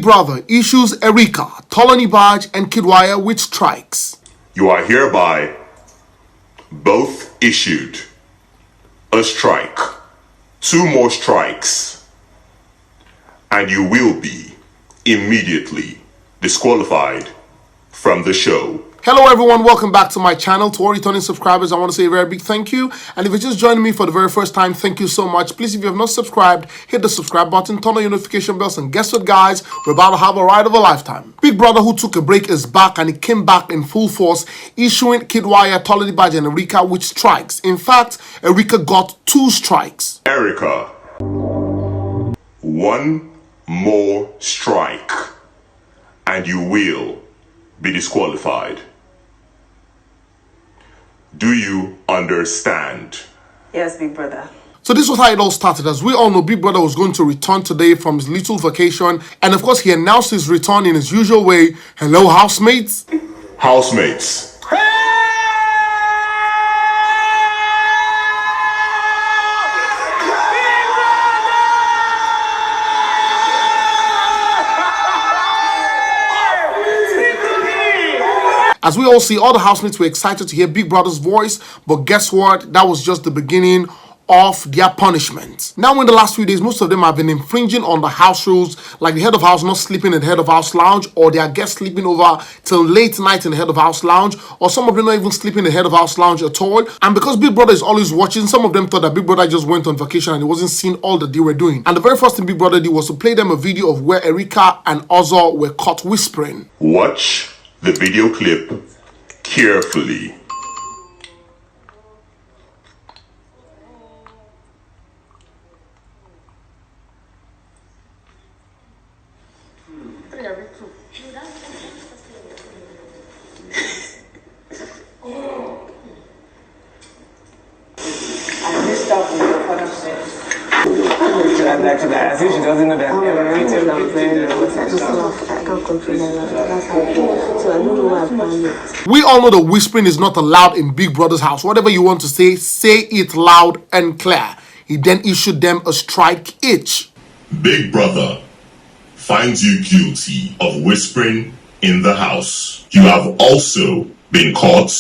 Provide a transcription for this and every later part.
Big Brother issues Erica, Tolanibaj, and Kiddwaya with strikes. You are hereby both issued a strike, 2 more strikes, and you will be immediately disqualified from the show. Hello everyone, welcome back to my channel. To all returning subscribers, I want to say a very big thank you. And if you're just joining me for the very first time, thank you so much. Please, if you have not subscribed, hit the subscribe button, turn on your notification bells, and guess what guys, we're about to have a ride of a lifetime. Big Brother, who took a break, is back, and he came back in full force, issuing Kiddwaya, Tolanibaj, and Erica with strikes. In fact, Erica got 2 strikes. Erica, 1 more strike, and you will be disqualified. Do you understand? Yes, Big Brother. So this was how it all started. As we all know, Big Brother was going to return today from his little vacation. And of course, he announced his return in his usual way. Hello, housemates. Housemates. As we all see, all the housemates were excited to hear Big Brother's voice, but guess what? That was just the beginning of their punishment. Now, in the last few days, most of them have been infringing on the house rules, like the head of house not sleeping in the head of house lounge, or their guests sleeping over till late night in the head of house lounge, or some of them not even sleeping in the head of house lounge at all. And because Big Brother is always watching, some of them thought that Big Brother just went on vacation and he wasn't seeing all that they were doing. And the very first thing Big Brother did was to play them a video of where Erica and Ozor were caught whispering. Watch the video clip carefully. I missed out on your father's set. I think she doesn't know that. I can't control that. So I don't know why I found it. We all know that whispering is not allowed in Big Brother's house. Whatever you want to say it loud and clear. He then issued them a strike each. Big Brother finds you guilty of whispering in the house. You have also been caught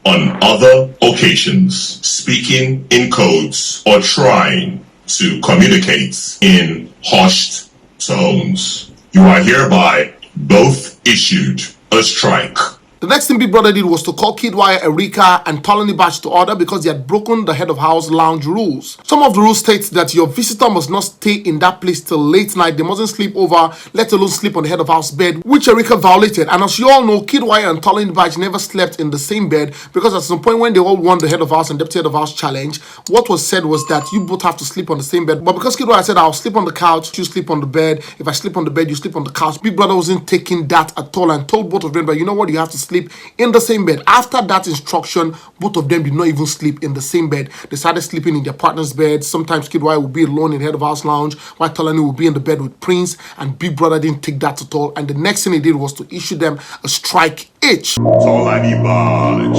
on other occasions speaking in codes or trying to communicate in hushed tones. You are hereby both issued a strike. The next thing Big Brother did was to call Kiddwaya, Erica, and Tolanibaj to order because they had broken the head of house lounge rules. Some of the rules states that your visitor must not stay in that place till late night. They mustn't sleep over, let alone sleep on the head of house bed, which Erica violated. And as you all know, Kiddwaya and Tolanibaj never slept in the same bed because at some point when they all won the head of house and deputy head of house challenge, what was said was that you both have to sleep on the same bed. But because Kiddwaya said, I'll sleep on the couch, you sleep on the bed. If I sleep on the bed, you sleep on the couch. Big Brother wasn't taking that at all and told both of them, but you know what, you have to sleep in the same bed. After that instruction, both of them did not even sleep in the same bed. They started sleeping in their partner's bed. Sometimes Kiddwaya would be alone in the head of house lounge, while Tolani would be in the bed with Prince, and Big Brother didn't take that at all. And the next thing he did was to issue them a strike each. Tolanibaj,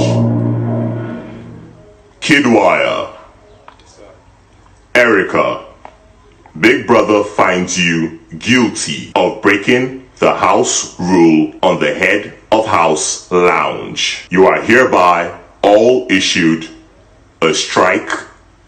Kiddwaya, Erica, Big Brother finds you guilty of breaking the house rule on the head of house lounge. You are hereby all issued a strike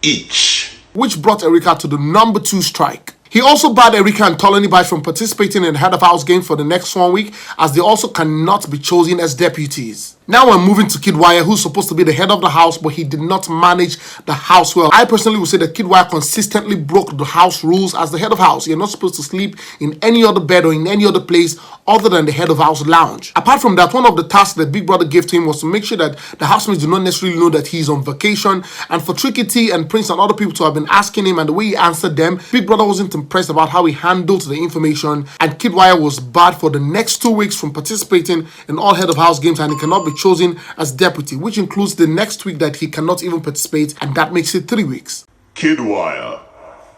each. Which brought Erica to the number 2 strike. He also barred Erica and Tolanibaj from participating in the head of house game for the next 1 week, as they also cannot be chosen as deputies. Now we're moving to Kiddwaya, who's supposed to be the head of the house, but he did not manage the house well. I personally would say that Kiddwaya consistently broke the house rules as the head of house. You're not supposed to sleep in any other bed or in any other place other than the head of house lounge. Apart from that, one of the tasks that Big Brother gave to him was to make sure that the housemates do not necessarily know that he's on vacation. And for Tricky T and Prince and other people to have been asking him and the way he answered them, Big Brother wasn't impressed about how he handled the information, and Kiddwaya was barred for the next 2 weeks from participating in all head of house games, and he cannot be chosen as deputy, which includes the next week that he cannot even participate, and that makes it 3 weeks. Kiddwaya,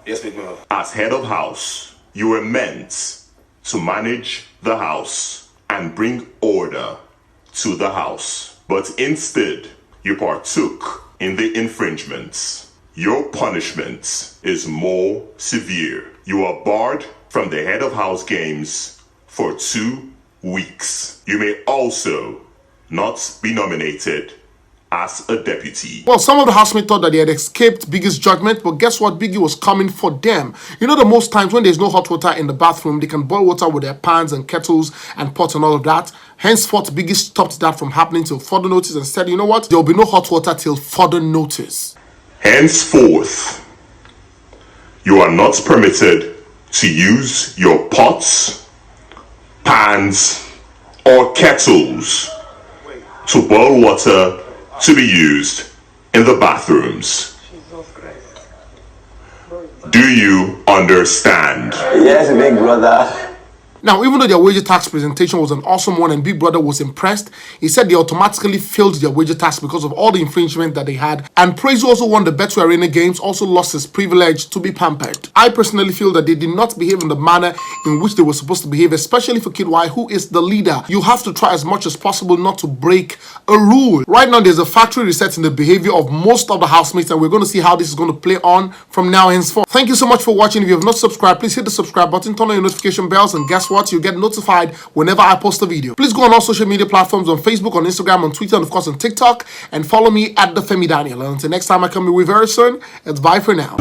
Yes, Big Brother. as head of house, you were meant to manage the house and bring order to the house. But instead, you partook in the infringements. Your punishment is more severe. You are barred from the head of house games for 2 weeks. You may also not be nominated as a deputy. Well, some of the housemates thought that they had escaped Biggie's judgment, but guess what? Biggie was coming for them. You know, the most times when there's no hot water in the bathroom, they can boil water with their pans and kettles and pots and all of that. Henceforth, Biggie stopped that from happening till further notice and said, you know what? There will be no hot water till further notice. Henceforth, you are not permitted to use your pots, pans, or kettles to boil water to be used in the bathrooms. Do you understand? Yes, big brother. Now, even though their wager tax presentation was an awesome one and Big Brother was impressed, he said they automatically failed their wager tax because of all the infringement that they had. And Praise, who also won the Bet to Arena games, also lost his privilege to be pampered. I personally feel that they did not behave in the manner in which they were supposed to behave, especially for Kiddwaya, who is the leader. You have to try as much as possible not to break a rule. Right now, there's a factory reset in the behavior of most of the housemates, and we're going to see how this is going to play on from now henceforth. Thank you so much for watching. If you have not subscribed, please hit the subscribe button, turn on your notification bells, and guess what? You get notified whenever I post a video. Please go on all social media platforms on Facebook, on Instagram, on Twitter, and of course on TikTok, and follow me at the Femi Daniel. And until next time I come your way very soon, it's bye for now.